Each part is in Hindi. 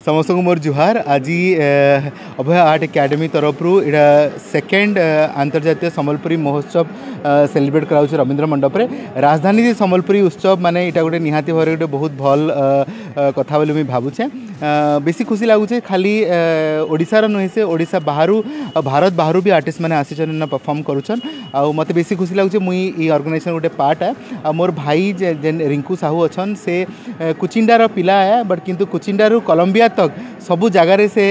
समस्त को मोर जुहार आज अभय आर्ट एकेडमी तरफ यहाँ सेकेंड अंतर्जातीय सम्बलपुरी महोत्सव सेलिब्रेट कराऊँ रवींद्र मंडप रे राजधानी सम्बलपुरी उत्सव माने यहाँ गोटे निहाती भाव गोटे बहुत भल कथा बोली मुझे भावुचे बेसी खुशी लगुचे खाली ओडिशार नुहे से ओडिशा बाहर भारत बाहर भी आर्टिस्ट मैंने आसीचन परफॉर्म करुचन आ मत बेसी खुशी लगुचे मुई ऑर्गेनाइजेशन गोटे पार्ट है आ मोर भाई जेन रिंकू साहू अच्छन से कुचिंडार पिला है बट किंतु कुचिंडारू कोलंबिया तक सबू जगार से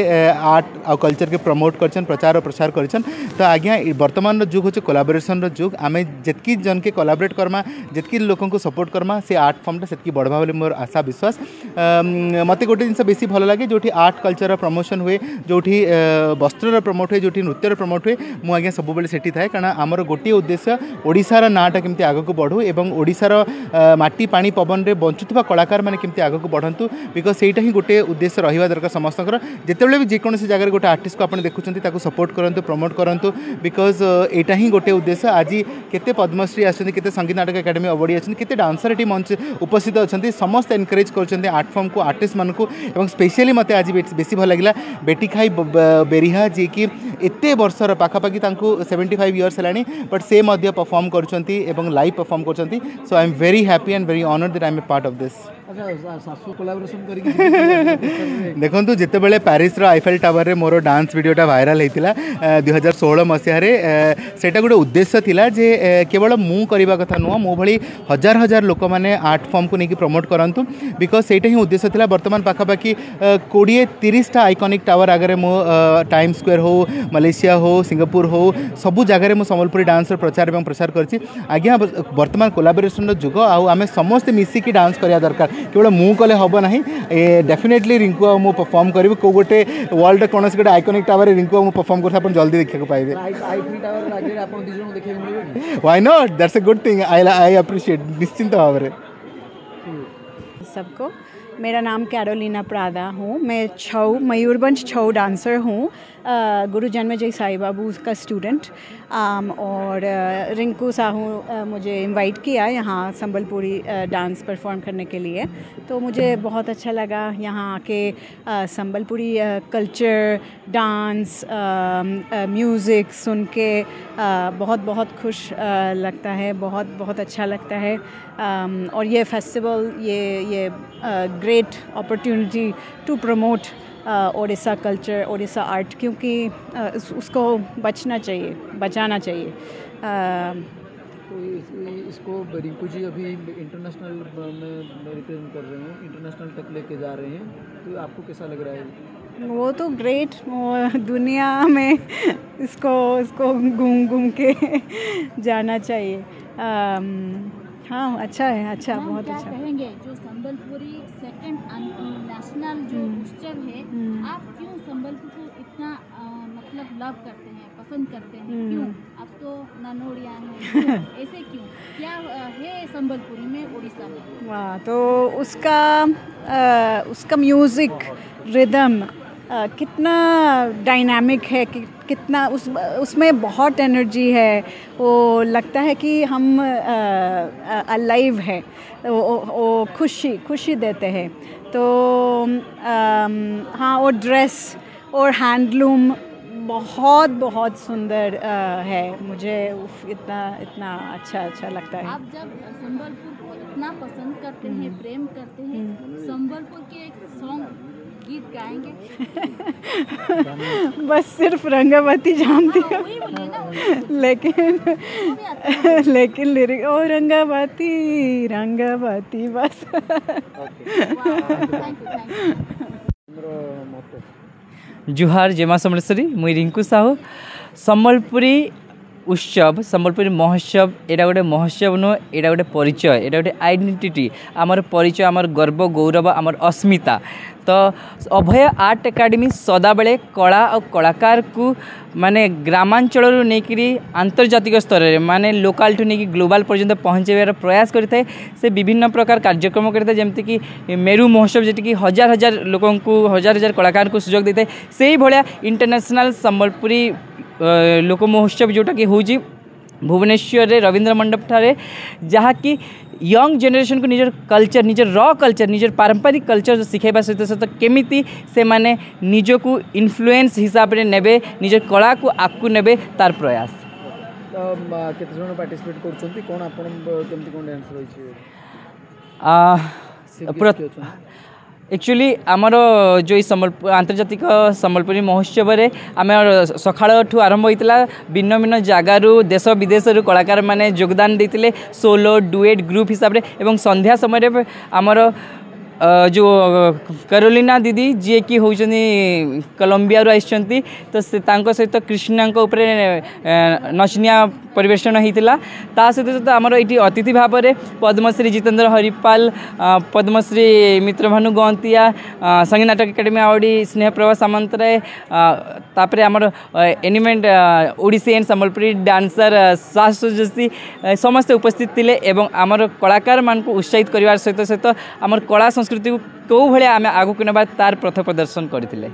आर्ट आ कल्चर के प्रमोट करछन प्रचार और प्रसार करछन तो आज्ञा वर्तमान जुग होचे कोलाबोरेशन जुग आमे जितकी जन के कोलाबोरेट करमा जितकी लोगों को सपोर्ट करमा से आर्ट फॉर्मटा सेतकी बढ़वा बोली मोर आशा विश्वास मते गोटे जिनस बेसी भल लगे जो आर्ट कल्चर प्रमोशन हुए जो वस्त्र प्रमोट हुए जो नृत्यर प्रमोट हुए मुझे आज्ञा सब बेले सेठी थाए कारण आमर गोटे उद्देश्य ओडिशार नाटा केमती आगक बढ़ू एवं ओडिशार माटी पानी पवन रे बंचुवा कलाकार माने केमती आगक बढ़ंतु बिकज सेटा ही गोटे उद्देश्य रहिबा दरकार समस्त जितेबाला भी जेकोसी जगह गोटे आर्टिस्ट को आप देखुं सपोर्ट करूँ प्रमोट करूँ बिकज यहाँ ही गोटे उद्देश्य आज केते पद्मश्री आछन केते संगीत नाटक एकेडमी अवार्ड आछन केते डांसर ये मंच उपस्थित अच्छा समस्त एनकरेज कर आर्ट फॉर्म को आर्टिस्ट मानक और स्पेशली मत आज बेसी भल लगे बेटी खाई बेरिहा जी की एत वर्षर पाखापाखि 75 इयर्स है बट से परफॉर्म कर लाइव परफॉर्म कर so I am very happy and very honoured that I am a part of this देखो जिते बड़े पेरिस आईफेल टावर रे मोर डांस वीडियोटा वायरल होता 2016 मसीह से गोटे उद्देश्य थिला जे केवल मु करने कथा नुह मो भली हजार हजार लोक मैंने आर्ट फॉर्म को लेकिन प्रमोट करंतु बिकज सेटा ही उद्देश्य थिला वर्तमान पाखापाखि 20-30 आइकॉनिक टावर आगे मो टाइम स्क्वायर हो मलेशिया हो सिंगापुर हो सबू जगह मो सम्बलपुरी डांस प्रचार और प्रसार करछि आज्ञा वर्तमान कोलाबोरेशन जुग आम समस्त मिसिकी डांस करिया दरकार केवल मु कले हम ना डेफिनेटली रिंकू आ परफॉर्म करी को गोटे वर्ल्ड कौन गोटे आइकॉनिक टावर रिंकू आ परफॉर्म कर जल्दी देखा पाइबे why not that's a good thing I appreciate निश्चिंत भाव में सबको। मेरा नाम कैरोलिना प्रादा हूँ। मैं छऊ मयूरभंज छऊ डांसर हूँ, गुरु जन्मजय साई बाबू का स्टूडेंट। और रिंकू साहू मुझे इनवाइट किया यहाँ संबलपुरी डांस परफॉर्म करने के लिए, तो मुझे बहुत अच्छा लगा यहाँ आके संबलपुरी कल्चर डांस म्यूज़िक सुन के बहुत बहुत खुश लगता है, बहुत बहुत अच्छा लगता है। और ये फेस्टिवल ये great opportunity to promote Odisha culture Odisha art, क्योंकि उसको बचाना चाहिए। तो इसको रिंकू जी अभी इंटरनेशनल में रिप्रेजेंट कर रहे हैं, इंटरनेशनल तक लेके जा रहे हैं, तो आपको कैसा लग रहा है? वो तो ग्रेट, वो दुनिया में इसको घूम के जाना चाहिए। हाँ अच्छा है, अच्छा बहुत अच्छा। कहेंगे जो संबलपुरी सेकंड नेशनल जो उत्सव है, आप क्यों संबलपुर को इतना मतलब लव करते हैं, पसंद करते हैं, क्यों? आप तो ननोड़िया हैं, ऐसे क्यों? क्या है संबलपुरी में, उड़ीसा में? वाह, तो उसका म्यूज़िक रिदम कितना डायनामिक है, कितना उसमें बहुत एनर्जी है। वो लगता है कि हम अलाइव है, वो खुशी देते हैं। तो हाँ, और ड्रेस और हैंडलूम बहुत बहुत सुंदर है, मुझे इतना अच्छा लगता है। आप जब संबलपुर को इतना पसंद करते हैं, प्रेम करते हैं, संबलपुर के एक सॉन्ग गीत गाएंगे? बस सिर्फ रंगावती जानती हूँ, लेकिन लिरिक ओ रंगावती बस। जुहार जेमा समलेश्वरी, मुई रिंकू साहू। सम्बलपुरी उत्सव सम्बलपुरी महोत्सव एटा गोटे महोत्सव नुह, एटा गोटे परिचय, एटा गोटे आइडेंटिटी, आमर परिचय, आमर गर्व गौरव, आमर अस्मिता। तो अभय आर्ट एकेडमी सदाबले कला और कलाकार को माने ग्रामांचल नहीं आंतर्जातिक स्तर में माने लोकाल ठू नहीं ग्लोबल पर्यंत पहुँचार प्रयास करता है। से विभिन्न प्रकार कार्यक्रम करता है, जमती कि मेरू महोत्सव जी कि हजार हजार लोगों को हजार हजार कलाकार को सुजोग देता है, से भाया इंटरनेशनल सम्बलपुरी लोक महोत्सव जोटा कि हूँ भुवनेश्वर रवींद्र मंडप ठारे, जहाँकि यंग जेनेरेशन को निजर कल्चर निजर रॉ कल्चर निजर पारंपरिक कल्चर सिखाइबा सहित सहित केमिति से माने निजको इन्फ्लुएंस हिसाब रे नेबे निजर कला को आगु नेबे तार प्रयास। केते जण पार्टिसिपेट करछंती कोन आपन केमति कोन डांस रही छै एक्चुअली आमर जो सम्बलपुर आंतर्जातिक सम्बलपुरी महोत्सव रे आम सकाळ ठू आरंभ होता भिन्न भिन्न जगार देश विदेश कलाकार माने योगदान देते सोलो डुएट ग्रुप हिसाब रे एवं संध्या समय आमर जो कैरोलिना दीदी जी की होचनी कोलंबिया रो आइछंती तो से तांको सहित कृष्णा उपरे नचनिया परिवेषण होता ता सहित आमर ये अतिथि भाव में पद्मश्री जितेंद्र हरिपाल पद्मश्री मित्रभानु गंतिया संगीत नाटक एकेडमी अवार्डी स्नेहप्रभा सामंतराय तापर आमर एनिमेंट ओडिसी एंड सम्बलपुरी डांसर सासु जोशी समस्ते उपस्थित थिले एवं आमर कलाकार मान को उत्साहित करिवार सहित सहित आमर कला संस्कृति को भाया आम आगक नेबा तार पथ प्रदर्शन करथिले।